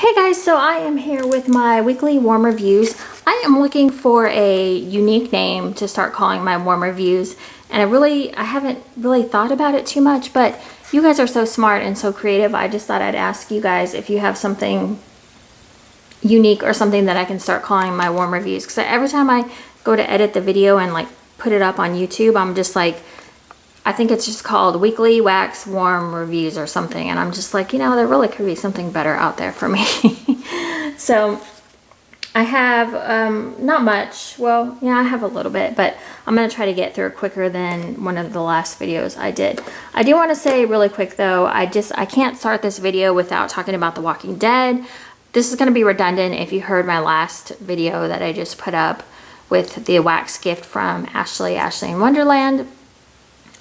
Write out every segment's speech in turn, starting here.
Hey guys, so I am here with my weekly warm reviews. I am looking for a unique name to start calling my warm reviews, and I haven't really thought about it too much, but you guys are so smart and so creative. I just thought I'd ask you guys if you have something unique or something that I can start calling my warm reviews, because every time I go to edit the video and like put it up on YouTube, I'm just like, I think it's just called Weekly Wax Warm Reviews or something. And I'm just like, there really could be something better out there for me. So I have not much. Well, yeah, I have a little bit, but I'm going to try to get through it quicker than one of the last videos I did. I do want to say really quick though, I can't start this video without talking about The Walking Dead. This is going to be redundant if you heard my last video that I just put up with the wax gift from Ashley in Wonderland.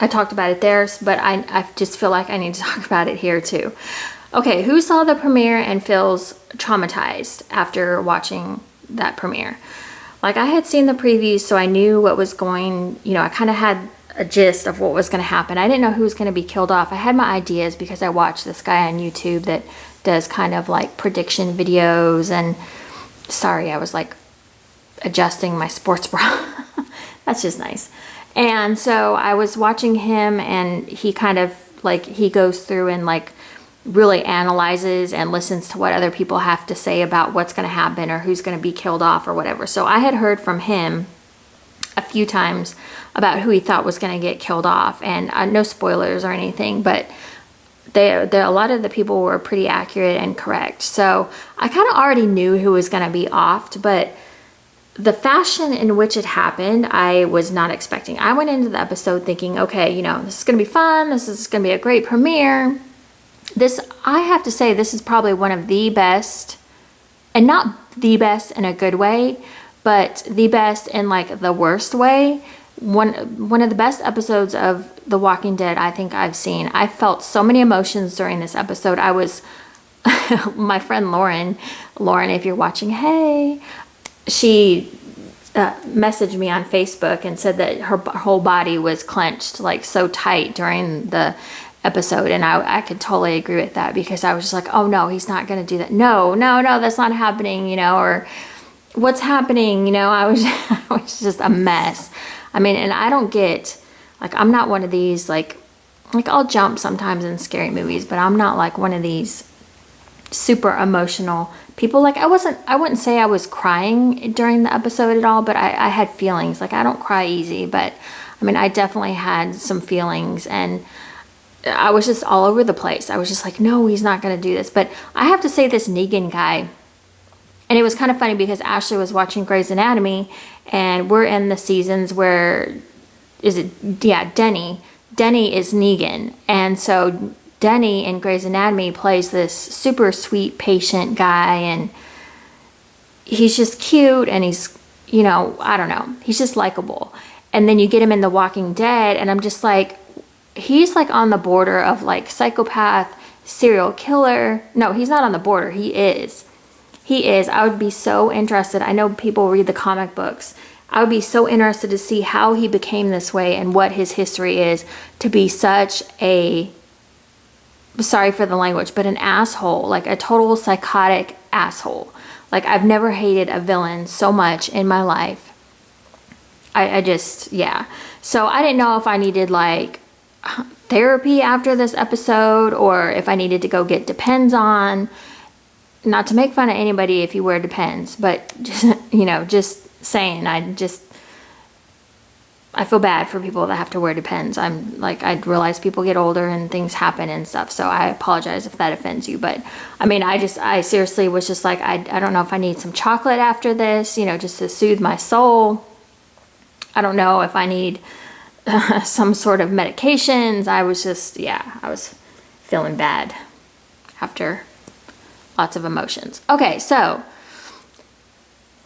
I talked about it there, but I just feel like I need to talk about it here too. Okay, who saw the premiere and feels traumatized after watching that premiere? Like, I had seen the previews, so I knew what was going, I kind of had a gist of what was going to happen. I didn't know who was going to be killed off. I had my ideas because I watched this guy on YouTube that does kind of like prediction videos, and sorry, I was like adjusting my sports bra. That's just nice. And so I was watching him, and he kind of like, he goes through and like really analyzes and listens to what other people have to say about what's going to happen or who's going to be killed off or whatever. So I had heard from him a few times about who he thought was going to get killed off, and no spoilers or anything, but a lot of the people were pretty accurate and correct. So I kind of already knew who was going to be offed, but the fashion in which it happened, I was not expecting. I went into the episode thinking, okay, this is going to be fun. This is going to be a great premiere. I have to say, this is probably one of the best, and not the best in a good way, but the best in like the worst way. One of the best episodes of The Walking Dead I think I've seen. I felt so many emotions during this episode. I was, my friend Lauren, if you're watching, hey, she messaged me on Facebook and said that her whole body was clenched like so tight during the episode, and I could totally agree with that, because I was just like, oh no, he's not going to do that. No, that's not happening, or what's happening, I was just a mess. I mean, and I don't get, like, I'm not one of these, like I'll jump sometimes in scary movies, but I'm not like one of these super emotional people. Like, I wouldn't say I was crying during the episode at all, but I had feelings. Like, I don't cry easy, but I mean, I definitely had some feelings, and I was just all over the place. I was just like, no, he's not going to do this. But I have to say, this Negan guy, and it was kind of funny because Ashley was watching Grey's Anatomy, and we're in the seasons where, Denny is Negan. And so Denny in Grey's Anatomy plays this super sweet, patient guy, and he's just cute, and he's, I don't know, he's just likable. And then you get him in The Walking Dead, and I'm just like, he's like on the border of like psychopath, serial killer. No, he's not on the border. He is. I would be so interested. I know people read the comic books. I would be so interested to see how he became this way and what his history is to be such a, sorry for the language, but an asshole, like a total psychotic asshole. Like, I've never hated a villain so much in my life. I just, yeah. So I didn't know if I needed like therapy after this episode, or if I needed to go get Depends on. Not to make fun of anybody if you wear Depends, but just, just saying, I feel bad for people that have to wear Depends. I'm like, I realize people get older and things happen and stuff, so I apologize if that offends you. But I mean, I seriously was just like, I don't know if I need some chocolate after this, just to soothe my soul. I don't know if I need some sort of medications. I was just, I was feeling bad after lots of emotions. Okay, so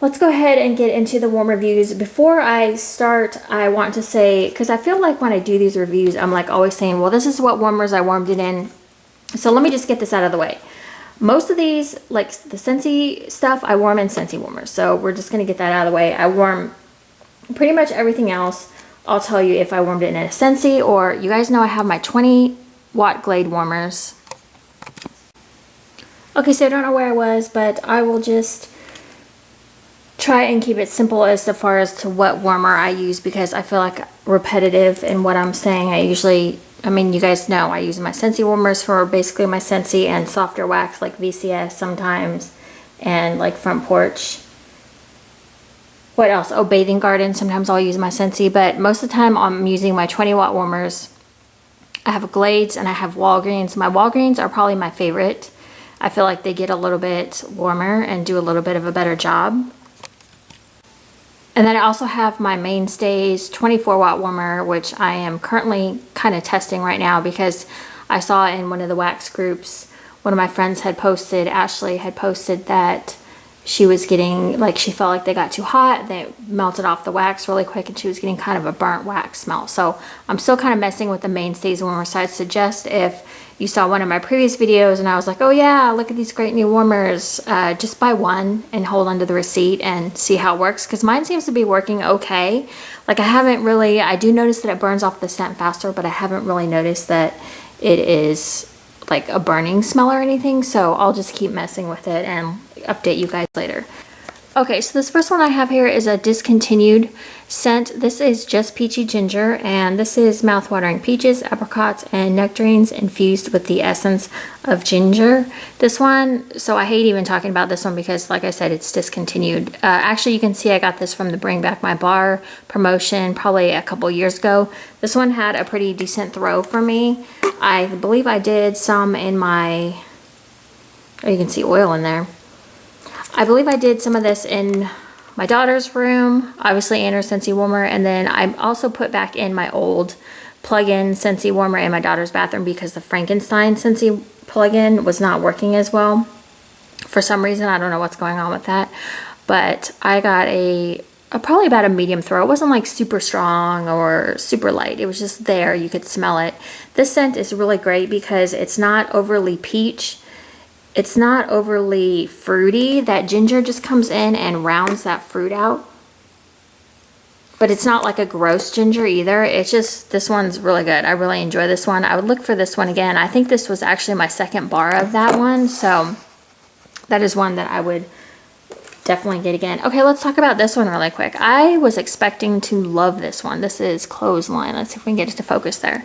let's go ahead and get into the warm reviews. Before I start, I want to say, because I feel like when I do these reviews, I'm like always saying, well, this is what warmers I warmed it in. So let me just get this out of the way. Most of these, like the Scentsy stuff, I warm in Scentsy warmers. So we're just going to get that out of the way. I warm pretty much everything else. I'll tell you if I warmed it in a Scentsy, or you guys know I have my 20 watt Glade warmers. Okay, so I don't know where I was, but I will just try and keep it simple as far as to what warmer I use, because I feel like repetitive in what I'm saying. I mean, you guys know I use my Scentsy warmers for basically my Scentsy and softer wax like VCS sometimes, and like Front Porch. What else? Oh, Bathing Garden. Sometimes I'll use my Scentsy, but most of the time I'm using my 20-watt warmers. I have Glades and I have Walgreens. My Walgreens are probably my favorite. I feel like they get a little bit warmer and do a little bit of a better job. And then I also have my Mainstays 24-watt warmer, which I am currently kind of testing right now, because I saw in one of the wax groups, one of my friends had posted, Ashley had posted that she was getting, like, she felt like they got too hot, they melted off the wax really quick, and she was getting kind of a burnt wax smell. So I'm still kind of messing with the Mainstays warmer. So I'd suggest, if you saw one of my previous videos and I was like, oh yeah, look at these great new warmers, just buy one and hold onto the receipt and see how it works, because mine seems to be working okay. Like, I do notice that it burns off the scent faster, but I haven't really noticed that it is like a burning smell or anything. So I'll just keep messing with it and update you guys later. Okay, so this first one I have here is a discontinued scent. This is just Peachy Ginger, and this is mouthwatering peaches, apricots, and nectarines infused with the essence of ginger. This one, so I hate even talking about this one because, like I said, it's discontinued. Actually, you can see I got this from the Bring Back My Bar promotion probably a couple years ago. This one had a pretty decent throw for me. I believe I did some in my, oh, you can see oil in there. I believe I did some of this in my daughter's room, obviously, and her Scentsy warmer, and then I also put back in my old plug-in Scentsy warmer in my daughter's bathroom because the Frankenstein Scentsy plug-in was not working as well. For some reason, I don't know what's going on with that, but I got a probably about a medium throw. It wasn't like super strong or super light. It was just there. You could smell it. This scent is really great because it's not overly peach. It's not overly fruity. That ginger just comes in and rounds that fruit out. But it's not like a gross ginger either. It's just, this one's really good. I really enjoy this one. I would look for this one again. I think this was actually my second bar of that one. So that is one that I would definitely get again. Okay, let's talk about this one really quick. I was expecting to love this one. This is Clothesline. Let's see if we can get it to focus there.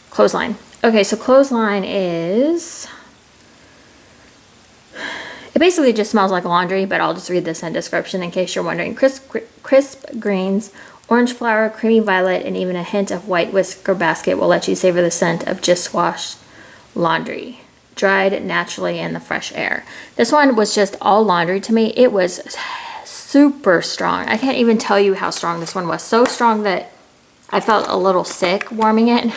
Clothesline. Okay, so Clothesline is... It basically just smells like laundry, but I'll just read the scent description in case you're wondering. Crisp greens, orange flower, creamy violet, and even a hint of white whisker basket will let you savor the scent of just washed laundry, dried naturally in the fresh air. This one was just all laundry to me. It was super strong. I can't even tell you how strong this one was. So strong that I felt a little sick warming it.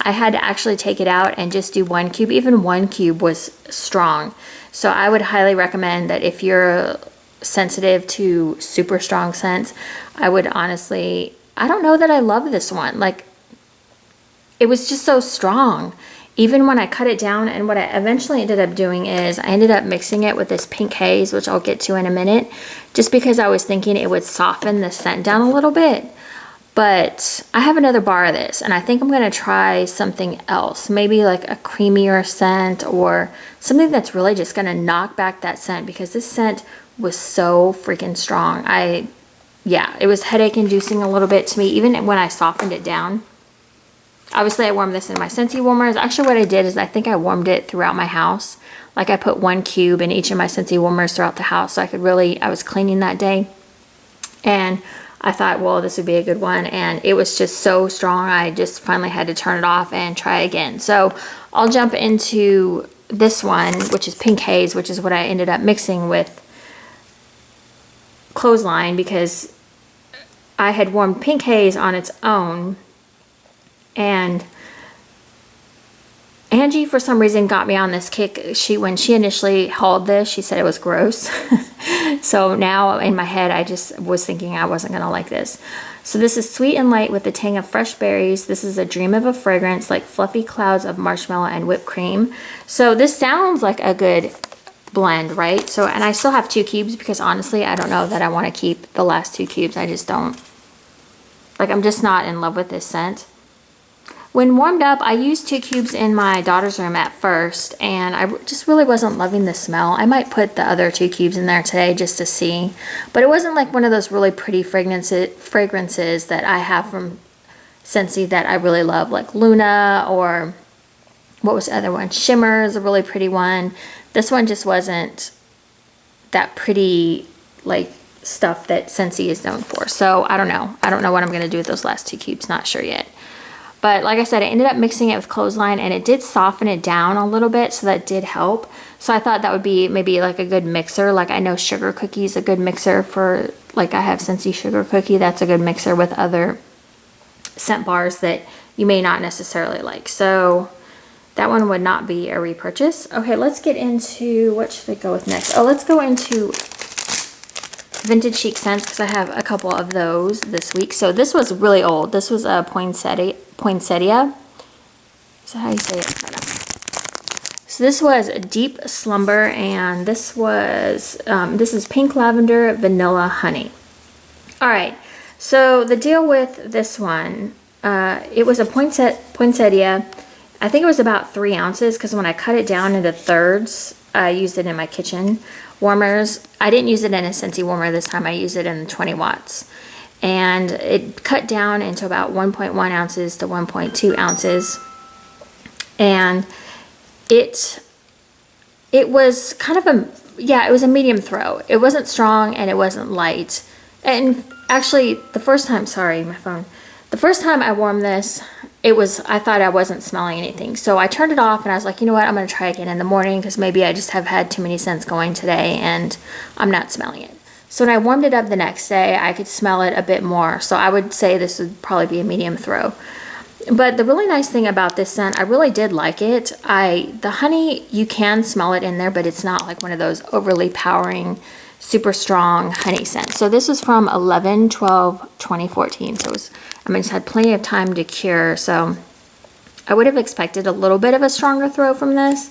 I had to actually take it out and just do 1 cube. Even 1 cube was strong. So I would highly recommend that if you're sensitive to super strong scents, I would honestly, I don't know that I love this one. Like, it was just so strong. Even when I cut it down, and what I eventually ended up doing is I ended up mixing it with this Pink Haze, which I'll get to in a minute, just because I was thinking it would soften the scent down a little bit. But I have another bar of this, and I think I'm going to try something else. Maybe like a creamier scent or something that's really just going to knock back that scent, because this scent was so freaking strong. Yeah, it was headache inducing a little bit to me, even when I softened it down. Obviously, I warmed this in my Scentsy warmers. Actually, what I did is I think I warmed it throughout my house. Like, I put 1 cube in each of my Scentsy warmers throughout the house, so I was cleaning that day. And I thought, well, this would be a good one, and it was just so strong, I just finally had to turn it off and try again. So I'll jump into this one, which is Pink Haze, which is what I ended up mixing with Clothesline, because I had warmed Pink Haze on its own, and Angie, for some reason, got me on this kick. When she initially hauled this, she said it was gross. So now in my head, I just was thinking I wasn't going to like this. So this is sweet and light with the tang of fresh berries. This is a dream of a fragrance, like fluffy clouds of marshmallow and whipped cream. So this sounds like a good blend, right? So, and I still have 2 cubes because honestly, I don't know that I want to keep the last 2 cubes. I just don't, like, I'm just not in love with this scent. When warmed up, I used 2 cubes in my daughter's room at first, and I just really wasn't loving the smell. I might put the other 2 cubes in there today just to see, but it wasn't like one of those really pretty fragrances that I have from Scentsy that I really love, like Luna, or what was the other one? Shimmer is a really pretty one. This one just wasn't that pretty, like, stuff that Scentsy is known for. So I don't know. I don't know what I'm going to do with those last 2 cubes. Not sure yet. But like I said, I ended up mixing it with clothesline, and it did soften it down a little bit, so that did help. So I thought that would be maybe like a good mixer. Like I know sugar cookie is a good mixer for, like I have Scentsy sugar cookie. That's a good mixer with other scent bars that you may not necessarily like. So that one would not be a repurchase. Okay, let's get into, what should I go with next? Oh, let's go into vintage chic scents, because I have a couple of those this week. So this was really old. This was a poinsettia. So how do you say it? So this was Deep Slumber, and this was this is pink lavender vanilla honey. All right, so the deal with this one, it was a poinsettia. I think it was about 3 ounces, because when I cut it down into thirds, I used it in my kitchen warmers. I didn't use it in a Scentsy warmer this time. I used it in 20 watts. And it cut down into about 1.1 ounces to 1.2 ounces. And it was kind of a, yeah, it was a medium throw. It wasn't strong and it wasn't light. And actually, the first time, sorry, my phone. The first time I warmed this, I thought I wasn't smelling anything. So I turned it off and I was like, you know what, I'm going to try again in the morning, because maybe I just have had too many scents going today and I'm not smelling it. So when I warmed it up the next day, I could smell it a bit more. So I would say this would probably be a medium throw. But the really nice thing about this scent, I really did like it. The honey, you can smell it in there, but it's not like one of those overly powering, super strong honey scents. So this was from 11/12/2014. So it was, it's had plenty of time to cure. So I would have expected a little bit of a stronger throw from this,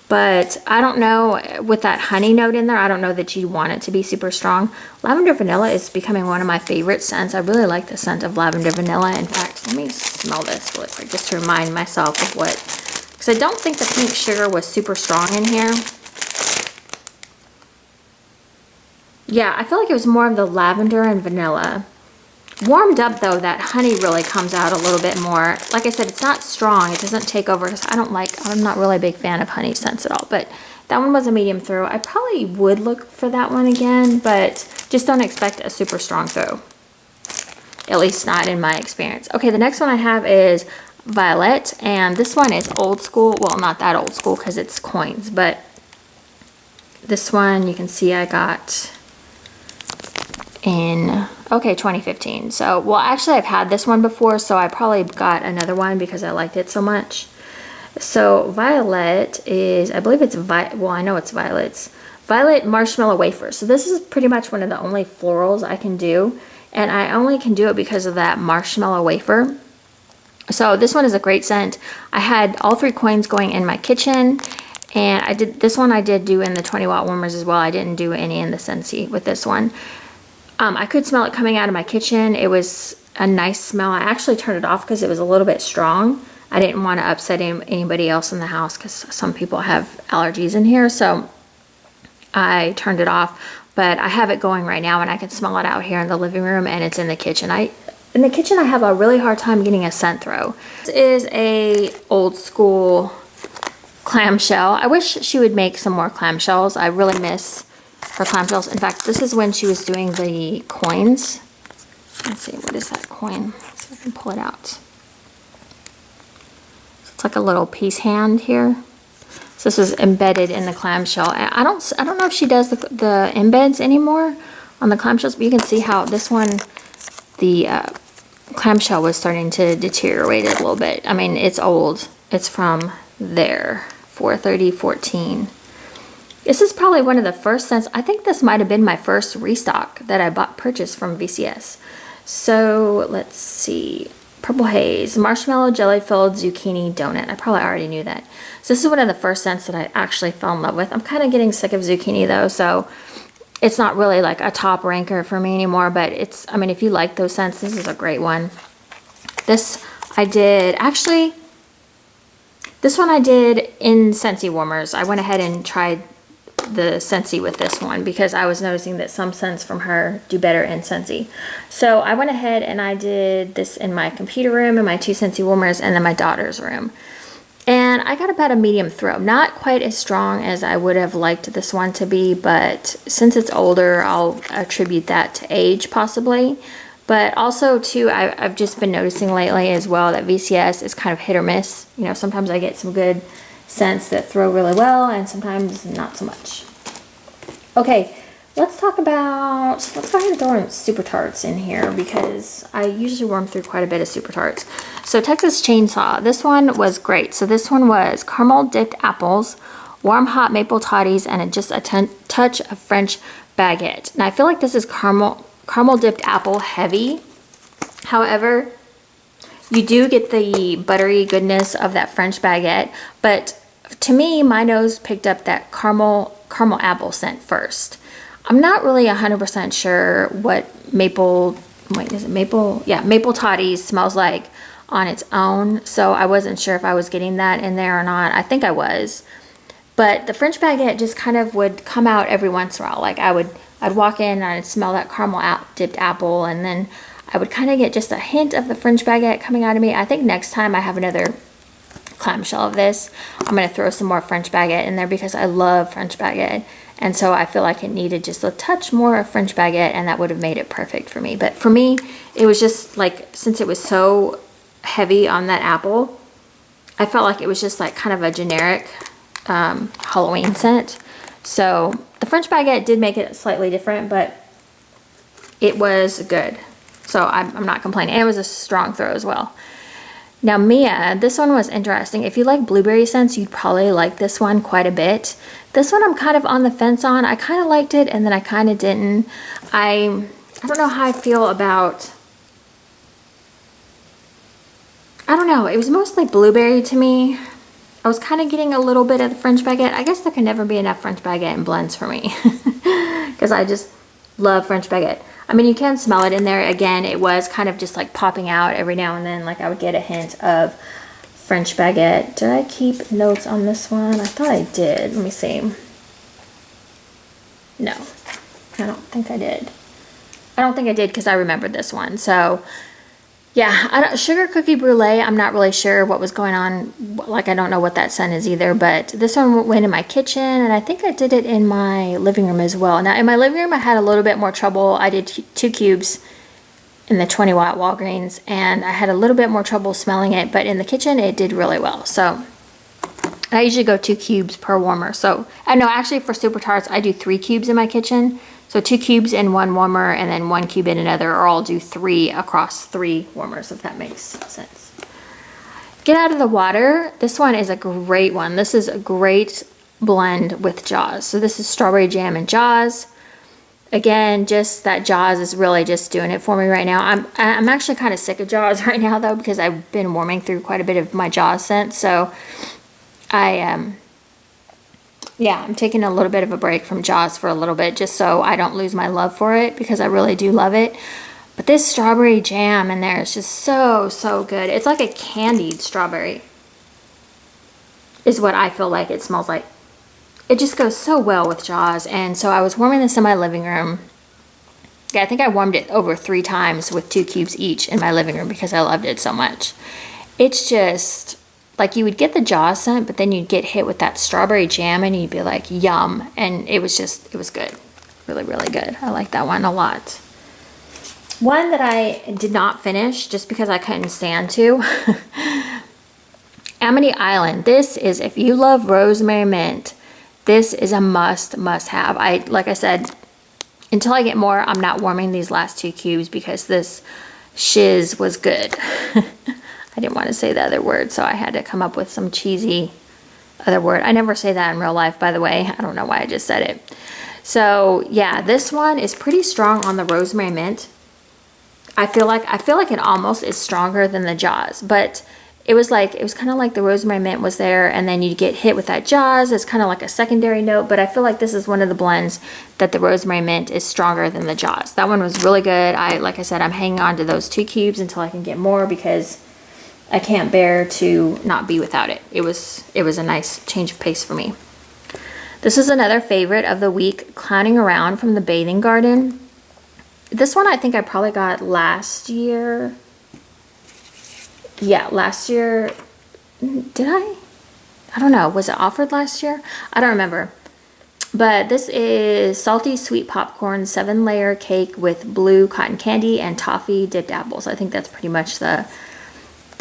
but I don't know, with that honey note in there, I don't know that you want it to be super strong. Lavender vanilla is becoming one of my favorite scents. I really like the scent of lavender vanilla. In fact, let me smell this really quick just to remind myself of what, because I don't think the pink sugar was super strong in here. Yeah, I feel like it was more of the lavender and vanilla. Warmed up though, that honey really comes out a little bit more. Like I said, it's not strong. It doesn't take over, because I'm not really a big fan of honey scents at all. But that one was a medium throw. I probably would look for that one again, but just don't expect a super strong throw. At least not in my experience. Okay, the next one I have is Violet, and this one is old school. Well, not that old school because it's coins, but this one you can see I got in, okay, 2015. So, well, actually I've had this one before, so I probably got another one because I liked it so much. So Violet is, I believe it's, well, I know it's Violet's. Violet Marshmallow Wafer. So this is pretty much one of the only florals I can do, and I only can do it because of that marshmallow wafer. So this one is a great scent. I had all 3 coins going in my kitchen, and I did do in the 20-watt warmers as well. I didn't do any in the Scentsy with this one. I could smell it coming out of my kitchen. It was a nice smell. I actually turned it off because it was a little bit strong. I didn't want to upset anybody else in the house, because some people have allergies in here. So I turned it off, but I have it going right now, and I can smell it out here in the living room, and it's in the kitchen. In the kitchen, I have a really hard time getting a scent throw. This is a old school clamshell. I wish she would make some more clamshells. I really miss her clamshells. In fact, this is when she was doing the coins. Let's see, what is that coin? Let's see if I can pull it out. It's like a little peace hand here. So this is embedded in the clamshell. I don't know if she does the embeds anymore on the clamshells, but you can see how this one, the clamshell was starting to deteriorate a little bit. I mean, it's old. It's from there, 4/30/14. This is probably one of the first scents. I think this might have been my first restock that I purchased from VCS. So let's see. Purple Haze, Marshmallow Jelly Filled Zucchini Donut. I probably already knew that. So this is one of the first scents that I actually fell in love with. I'm kind of getting sick of zucchini though, so it's not really like a top ranker for me anymore, but it's, I mean, if you like those scents, this is a great one. This I did, actually, this one I did in Scentsy warmers. I went ahead and tried the Scentsy with this one because I was noticing that some scents from her do better in Scentsy. So I went ahead and I did this in my computer room and my 2 Scentsy warmers and then my daughter's room. And I got about a medium throw. Not quite as strong as I would have liked this one to be, but since it's older, I'll attribute that to age possibly. But also too, I've just been noticing lately as well that VCS is kind of hit or miss. You know, sometimes I get some good scents that throw really well and sometimes not so much. Okay, let's go ahead and throw in Super Tarts in here because I usually warm through quite a bit of Super Tarts. So Texas Chainsaw, this one was great. So this one was caramel dipped apples, warm hot maple toddies, and just a touch of French baguette. Now I feel like this is caramel dipped apple heavy. However, you do get the buttery goodness of that French baguette, but to me, my nose picked up that caramel apple scent first. I'm not really 100% sure what maple toddies smells like on its own, so I wasn't sure if I was getting that in there or not. I think I was, but the French baguette just kind of would come out every once in a while. Like I'd walk in and I'd smell that caramel dipped apple, and then I would kind of get just a hint of the French baguette coming out of me. I think next time I have another clamshell of this, I'm going to throw some more French baguette in there because I love French baguette. And so I feel like it needed just a touch more of French baguette, and that would have made it perfect for me. But for me, it was just like, since it was so heavy on that apple, I felt like it was just like kind of a generic Halloween scent. So the French baguette did make it slightly different, but it was good. So I'm not complaining. And it was a strong throw as well. Now Mia, this one was interesting. If you like blueberry scents, you'd probably like this one quite a bit. This one I'm kind of on the fence on. I kind of liked it and then I kind of didn't. I don't know how I feel about, I don't know. It was mostly blueberry to me. I was kind of getting a little bit of the French baguette. I guess there can never be enough French baguette in blends for me because I just love French baguette. I mean, you can smell it in there. Again, it was kind of just like popping out every now and then. Like I would get a hint of French baguette. Did I keep notes on this one? I thought I did. Let me see. No, I don't think I did. I don't think I did because I remembered this one. So yeah, sugar cookie brulee, I'm not really sure what was going on. Like I don't know what that scent is either, but this one went in my kitchen and I think I did it in my living room as well. Now in my living room I had a little bit more trouble. I did 2 cubes in the 20 watt Walgreens and I had a little bit more trouble smelling it, but in the kitchen it did really well. So I usually go 2 cubes per warmer. So I know actually for Super Tarts I do 3 cubes in my kitchen. So 2 cubes in one warmer and then 1 cube in another, or I'll do 3 across 3 warmers, if that makes sense. Get out of the water. This one is a great one. This is a great blend with Jaws. So this is strawberry jam and Jaws. Again, just that Jaws is really just doing it for me right now. I'm actually kind of sick of Jaws right now though, because I've been warming through quite a bit of my Jaws scent. So yeah, I'm taking a little bit of a break from Jaws for a little bit just so I don't lose my love for it because I really do love it. But this strawberry jam in there is just so, so good. It's like a candied strawberry is what I feel like it smells like. It just goes so well with Jaws. And so I was warming this in my living room. Yeah, I think I warmed it over 3 times with 2 cubes each in my living room because I loved it so much. It's just like you would get the Jaws scent, but then you'd get hit with that strawberry jam and you'd be like, yum. And it was good. Really, really good. I like that one a lot. One that I did not finish just because I couldn't stand to. Amity Island. This is, if you love rosemary mint, this is a must have. Like I said, until I get more, I'm not warming these last 2 cubes because this shiz was good. I didn't want to say the other word, so I had to come up with some cheesy other word. I never say that in real life, by the way. I don't know why I just said it. So yeah, this one is pretty strong on the rosemary mint. I feel like it almost is stronger than the Jaws, but it was kind of like the rosemary mint was there, and then you get hit with that Jaws. It's kind of like a secondary note, but I feel like this is one of the blends that the rosemary mint is stronger than the Jaws. That one was really good. Like I said, I'm hanging on to those 2 cubes until I can get more because I can't bear to not be without it. It was a nice change of pace for me. This is another favorite of the week, Clowning Around from the Bathing Garden. This one I think I probably got last year. Yeah, last year. Did I? I don't know. Was it offered last year? I don't remember. But this is salty sweet popcorn 7-layer cake with blue cotton candy and toffee dipped apples. I think that's pretty much the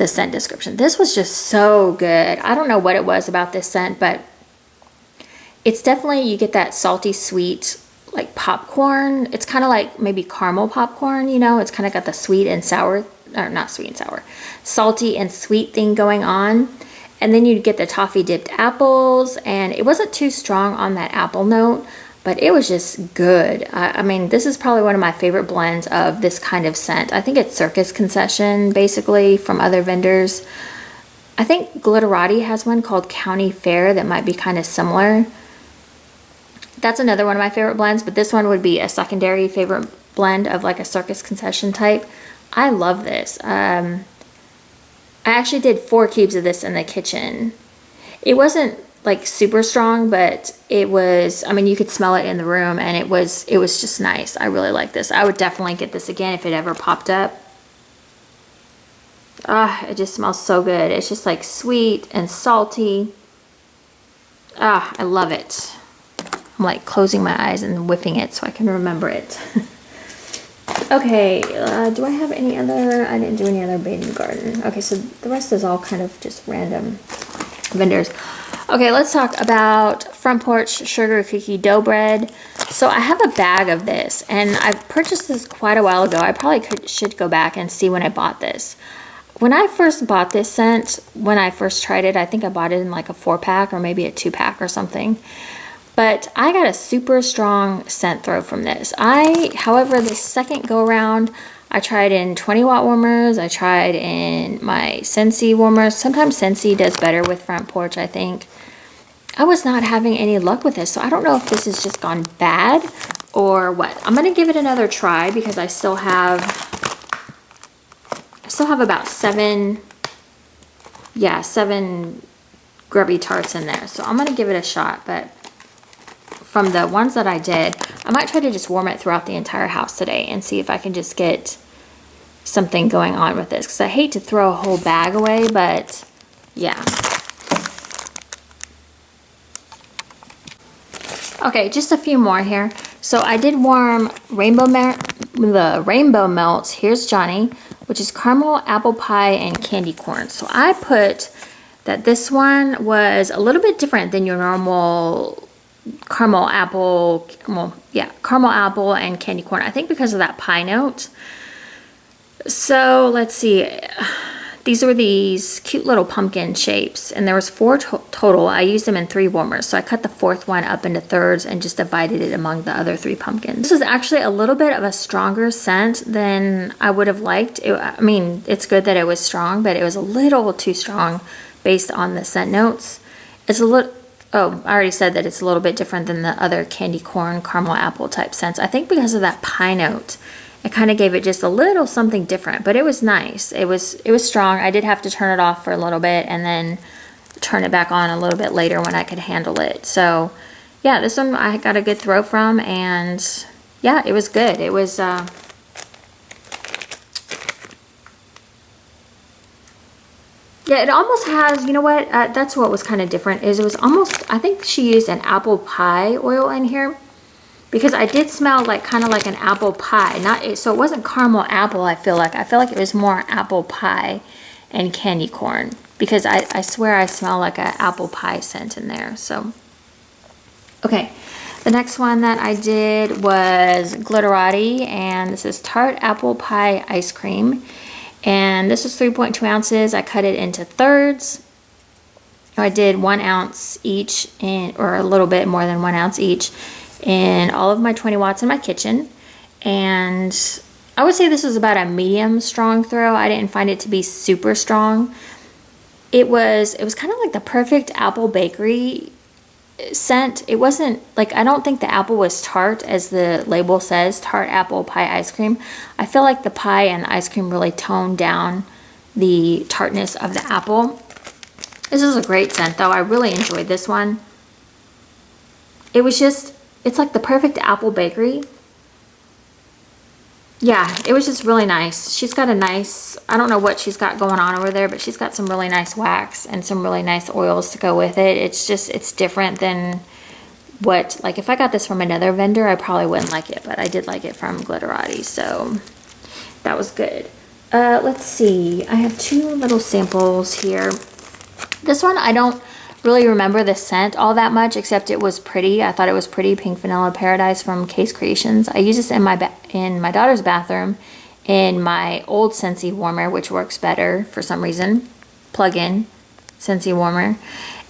scent description. This was just so good. I don't know what it was about this scent, but it's definitely, you get that salty sweet like popcorn. It's kind of like maybe caramel popcorn, you know. It's kind of got the sweet and sour, or not sweet and sour, salty and sweet thing going on. And then you get the toffee dipped apples, and it wasn't too strong on that apple note, but it was just good. I mean, this is probably one of my favorite blends of this kind of scent. I think it's Circus Concession, basically, from other vendors. I think Glitterati has one called County Fair that might be kind of similar. That's another one of my favorite blends, but this one would be a secondary favorite blend of like a Circus Concession type. I love this. I actually did 4 cubes of this in the kitchen. It wasn't like super strong, but it was, I mean, you could smell it in the room, and it was just nice. I really like this. I would definitely get this again if it ever popped up. Ah, it just smells so good. It's just like sweet and salty. Ah, I love it. I'm like closing my eyes and whiffing it so I can remember it. Okay, do I have any other? I didn't do any other Bathing Garden. Okay, so the rest is all kind of just random vendors. Okay, let's talk about Front Porch Sugar Cookie Dough Bread. So I have a bag of this, and I purchased this quite a while ago. I probably should go back and see when I bought this. When I first bought this scent, when I first tried it, I think I bought it in like a 4-pack or maybe a 2-pack or something. But I got a super strong scent throw from this. However, the second go around, I tried in 20-watt warmers. I tried in my Scentsy warmers. Sometimes Scentsy does better with Front Porch, I think. I was not having any luck with this, so I don't know if this has just gone bad or what. I'm going to give it another try because I still have about 7 grubby tarts in there. So I'm going to give it a shot, but from the ones that I did, I might try to just warm it throughout the entire house today and see if I can just get something going on with this, because I hate to throw a whole bag away, but yeah. Okay, just a few more here. So I did warm the Rainbow Melt, Here's Johnny, which is caramel, apple pie, and candy corn. So I put that this one was a little bit different than your normal caramel apple, caramel apple and candy corn. I think because of that pie note. So let's see. These were these cute little pumpkin shapes, and there was 4 total. I used them in 3 warmers, so I cut the 4th one up into thirds and just divided it among the other 3 pumpkins. This is actually a little bit of a stronger scent than I would have liked. I mean, it's good that it was strong, but it was a little too strong based on the scent notes. It's a little, oh, I already said that it's a little bit different than the other candy corn, caramel apple type scents. I think because of that pie note, it kind of gave it just a little something different, but it was nice. It was strong. I did have to turn it off for a little bit and then turn it back on a little bit later when I could handle it. So yeah, this one I got a good throw from, and yeah, it was good. It was, yeah, it almost has, you know what, that's what was kind of different, is it was almost, I think she used an apple pie oil in here, because I did smell like kind of like an apple pie, so it wasn't caramel apple. I feel like it was more apple pie and candy corn, because I swear I smell like an apple pie scent in there. So okay, the next one that I did was Glitterati, and this is Tart Apple Pie Ice Cream, and this was 3.2 ounces. I cut it into thirds. I did 1 ounce each, or a little bit more than 1 ounce each, in all of my 20 watts in my kitchen. And I would say this was about a medium strong throw. I didn't find it to be super strong. It was kind of like the perfect apple bakery scent. It wasn't like, I don't think the apple was tart, as the label says, Tart Apple Pie Ice Cream. I feel like the pie and the ice cream really toned down the tartness of the apple. This is a great scent though. I really enjoyed this one. It was just, it's like the perfect apple bakery. Yeah, it was just really nice. She's got a nice, I don't know what she's got going on over there, but she's got some really nice wax and some really nice oils to go with it. It's just, it's different than what, like if I got this from another vendor, I probably wouldn't like it, but I did like it from Glitterati, so that was good. Let's see, I have two little samples here. This one, I don't really remember the scent all that much, except it was pretty. I thought it was pretty. Pink Vanilla Paradise from Case Creations. I use this in my daughter's bathroom in my old Scentsy warmer, which works better for some reason. Plug-in Scentsy warmer.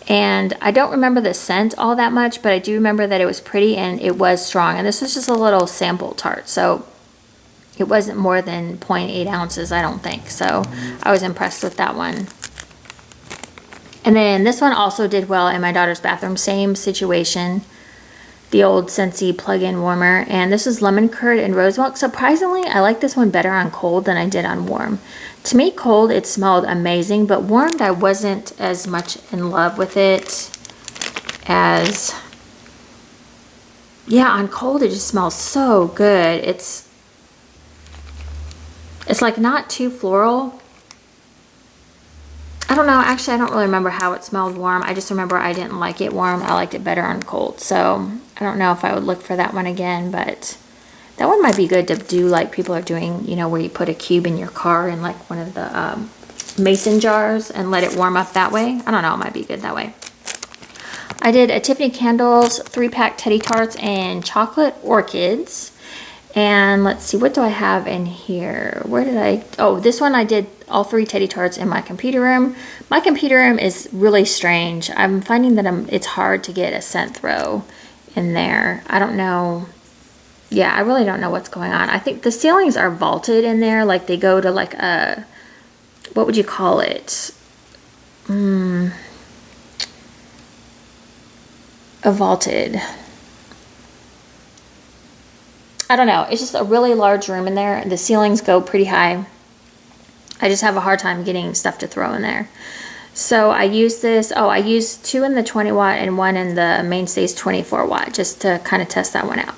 And I don't remember the scent all that much, but I do remember that it was pretty and it was strong. And this was just a little sample tart, so it wasn't more than 0.8 ounces, I don't think. So I was impressed with that one. And then this one also did well in my daughter's bathroom. Same situation. The old Scentsy plug-in warmer. And this is lemon curd and rose milk. Surprisingly, I like this one better on cold than I did on warm. To me, cold, it smelled amazing. But warmed, I wasn't as much in love with it as... Yeah, on cold, it just smells so good. It's like not too floral. I don't know, actually I don't really remember how it smelled warm. I just remember I didn't like it warm. I liked it better on cold. So I don't know if I would look for that one again, but that one might be good to do like people are doing, you know, where you put a cube in your car in like one of the mason jars and let it warm up that way. I don't know, it might be good that way. I did a Tiffany Candles 3-pack Teddy Tarts and Chocolate Orchids. And let's see, what do I have in here? Where did I, oh, this one I did all 3 Teddy Tarts in my computer room. My computer room is really strange. I'm finding that it's hard to get a scent throw in there. I don't know. Yeah, I really don't know what's going on. I think the ceilings are vaulted in there. Like they go to like a, what would you call it? A vaulted. I don't know. It's just a really large room in there. The ceilings go pretty high. I just have a hard time getting stuff to throw in there. So I use this. Oh, I used 2 in the 20 watt and 1 in the Mainstays 24 watt just to kind of test that one out.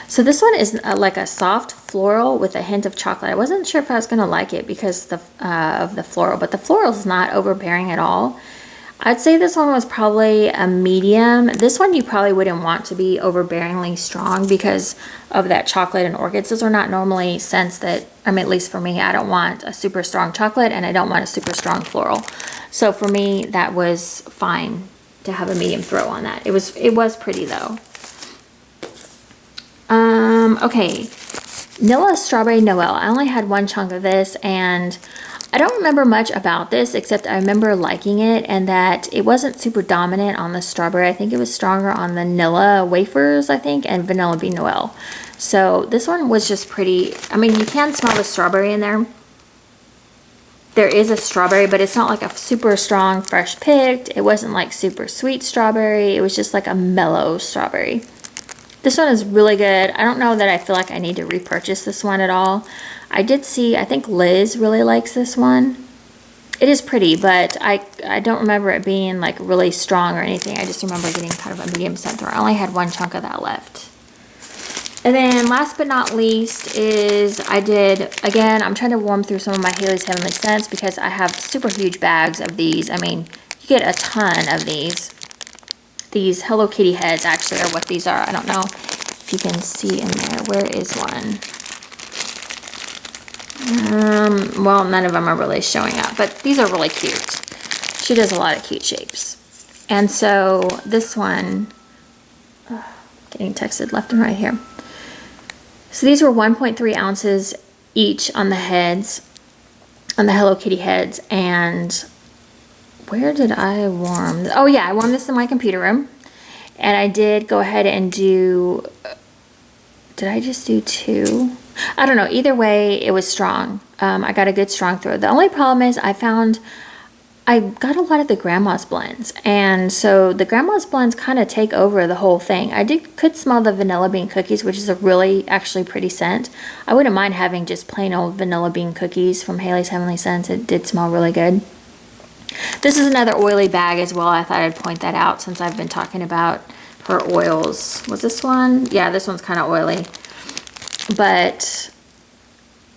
So this one is like a soft floral with a hint of chocolate. I wasn't sure if I was going to like it because of the floral, but the floral is not overbearing at all. I'd say this one was probably a medium. This one you probably wouldn't want to be overbearingly strong because of that chocolate and orchids. Those are not normally scents that, I mean, at least for me, I don't want a super strong chocolate and I don't want a super strong floral. So for me, that was fine to have a medium throw on that. It was pretty though. Okay, Nilla Strawberry Noel. I only had 1 chunk of this and I don't remember much about this except I remember liking it and that it wasn't super dominant on the strawberry. I think it was stronger on the Nilla wafers, I think, and Vanilla Bean Noel. So this one was just pretty. I mean, you can smell the strawberry in there. There is a strawberry, but it's not like a super strong fresh picked. It wasn't like super sweet strawberry. It was just like a mellow strawberry. This one is really good. I don't know that I feel like I need to repurchase this one at all. I did see, I think Liz really likes this one. It is pretty, but I don't remember it being like really strong or anything. I just remember getting kind of a medium scent through. I only had 1 chunk of that left. And then last but not least is I did, again, I'm trying to warm through some of my Haley's Heavenly Scents because I have super huge bags of these. I mean, you get a ton of these. These Hello Kitty heads actually are what these are. I don't know if you can see in there. Where is one? Well, none of them are really showing up, but these are really cute. She does a lot of cute shapes. And so this one, getting texted left and right here. So these were 1.3 ounces each on the heads, on the Hello Kitty heads. And where did I warm this? Oh yeah, I warmed this in my computer room. And I did go ahead and do, did I just do 2? I don't know. Either way, it was strong. I got a good strong throw. The only problem is I found I got a lot of the grandma's blends, and so the grandma's blends kind of take over the whole thing. I could smell the vanilla bean cookies, which is a really actually pretty scent. I wouldn't mind having just plain old vanilla bean cookies from Haley's Heavenly Scents. It did smell really good. This is another oily bag as well. I thought I'd point that out since I've been talking about her oils. Was this one? Yeah, this one's kind of oily. But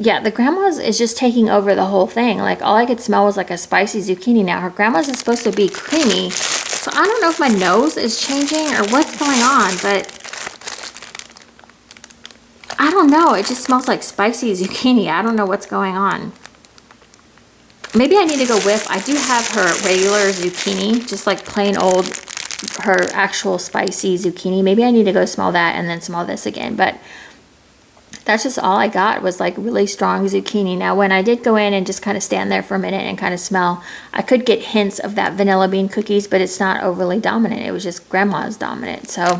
yeah, the grandma's is just taking over the whole thing. Like, all I could smell was like a spicy zucchini. Now, her grandma's is supposed to be creamy. So I don't know if my nose is changing or what's going on, but I don't know. It just smells like spicy zucchini. I don't know what's going on. Maybe I need to go whiff. I do have her regular zucchini, just like plain old, her actual spicy zucchini. Maybe I need to go smell that and then smell this again. But that's just all I got, was like really strong zucchini. Now, when I did go in and just kind of stand there for a minute and kind of smell, I could get hints of that vanilla bean cookies, but it's not overly dominant. It was just grandma's dominant. So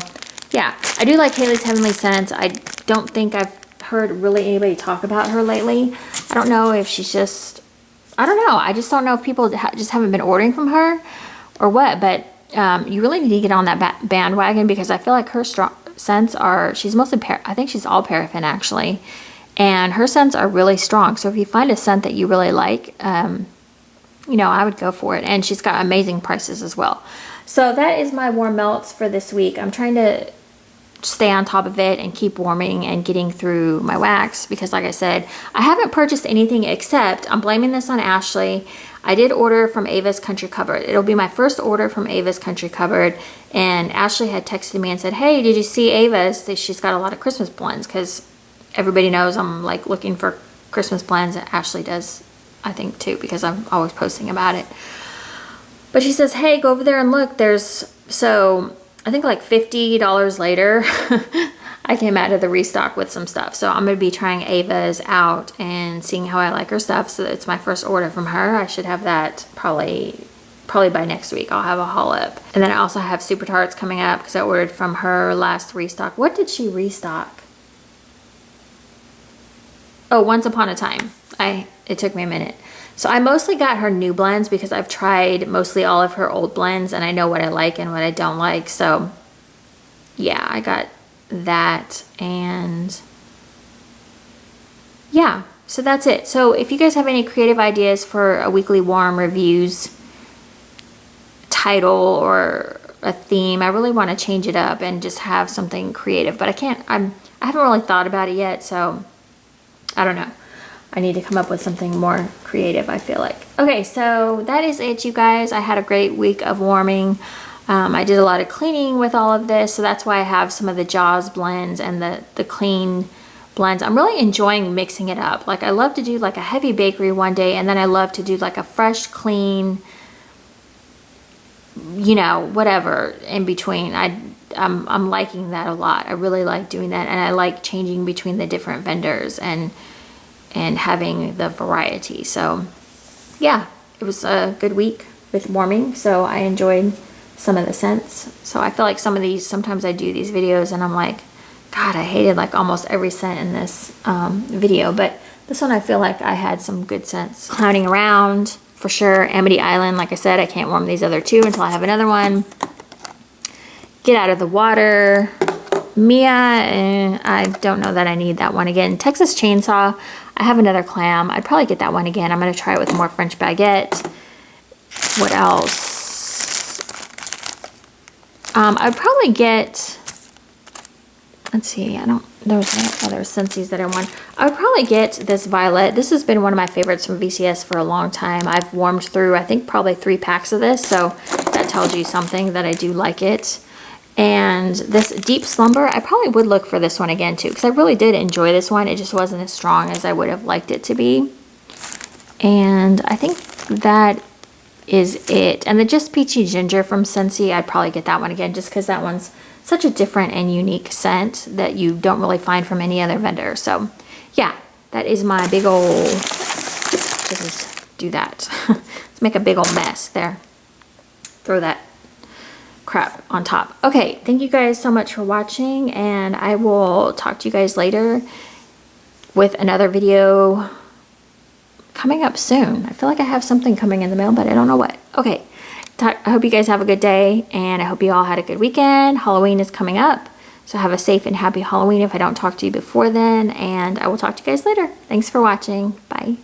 yeah, I do like Haley's Heavenly Scents. I don't think I've heard really anybody talk about her lately. I don't know if she's just, I don't know. I just don't know if people just haven't been ordering from her or what, but you really need to get on that bandwagon, because I feel like her scents are, she's mostly, I think she's all paraffin actually, and her scents are really strong. So if you find a scent that you really like, you know, I would go for it. And she's got amazing prices as well. So that is my warm melts for this week. I'm trying to stay on top of it and keep warming and getting through my wax, because like I said, I haven't purchased anything except, I'm blaming this on Ashley. I did order from Ava's Country Cupboard. It'll be my first order from Ava's Country Cupboard, and Ashley had texted me and said, hey, did you see Ava's? She's got a lot of Christmas blends, because everybody knows I'm like looking for Christmas blends. Ashley does, I think, too, because I'm always posting about it. But she says, hey, go over there and look. There's, so I think like $50 later, I came out of the restock with some stuff. So I'm going to be trying Ava's out and seeing how I like her stuff. So it's my first order from her. I should have that probably by next week. I'll have a haul up. And then I also have Super Tarts coming up, because I ordered from her last restock. What did she restock? Oh, Once Upon a Time. It took me a minute. So I mostly got her new blends, because I've tried mostly all of her old blends and I know what I like and what I don't like. So yeah, I got that, and yeah, so that's it. So if you guys have any creative ideas for a weekly warm reviews title or a theme, I really want to change it up and just have something creative, but I haven't really thought about it yet, so I don't know. I need to come up with something more creative, I feel like. Okay, so that is it, you guys. I had a great week of warming. I did a lot of cleaning with all of this, so that's why I have some of the Jaws blends and the clean blends. I'm really enjoying mixing it up. Like, I love to do like a heavy bakery one day, and then I love to do like a fresh, clean, you know, whatever in between. I'm liking that a lot. I really like doing that, and I like changing between the different vendors and having the variety. So yeah, it was a good week with warming, so I enjoyed some of the scents. So I feel like some of these, sometimes I do these videos and I'm like, God, I hated like almost every scent in this video, but this one I feel like I had some good scents. Clowning Around, for sure. Amity Island, like I said, I can't warm these other two until I have another one. Get Out of the Water. Mia, I don't know that I need that one again. Texas Chainsaw, I have another clam. I'd probably get that one again. I'm going to try it with more French baguette. What else? I'd probably get, let's see, there's other Scentsys that I want. I would probably get this Violet. This has been one of my favorites from VCS for a long time. I've warmed through, I think, probably 3 packs of this, so that tells you something that I do like it. And this Deep Slumber, I probably would look for this one again too, because I really did enjoy this one. It just wasn't as strong as I would have liked it to be. And I think that is it. And the Just Peachy Ginger from Scentsy, I'd probably get that one again, just because that one's such a different and unique scent that you don't really find from any other vendor. So yeah, that is my big old, just do that. Let's make a big old mess there. Throw that crap on top. Okay, thank you guys so much for watching, and I will talk to you guys later with another video coming up soon. I feel like I have something coming in the mail, but I don't know what. Okay, I hope you guys have a good day, and I hope you all had a good weekend. Halloween is coming up, so have a safe and happy Halloween if I don't talk to you before then, and I will talk to you guys later. Thanks for watching. Bye.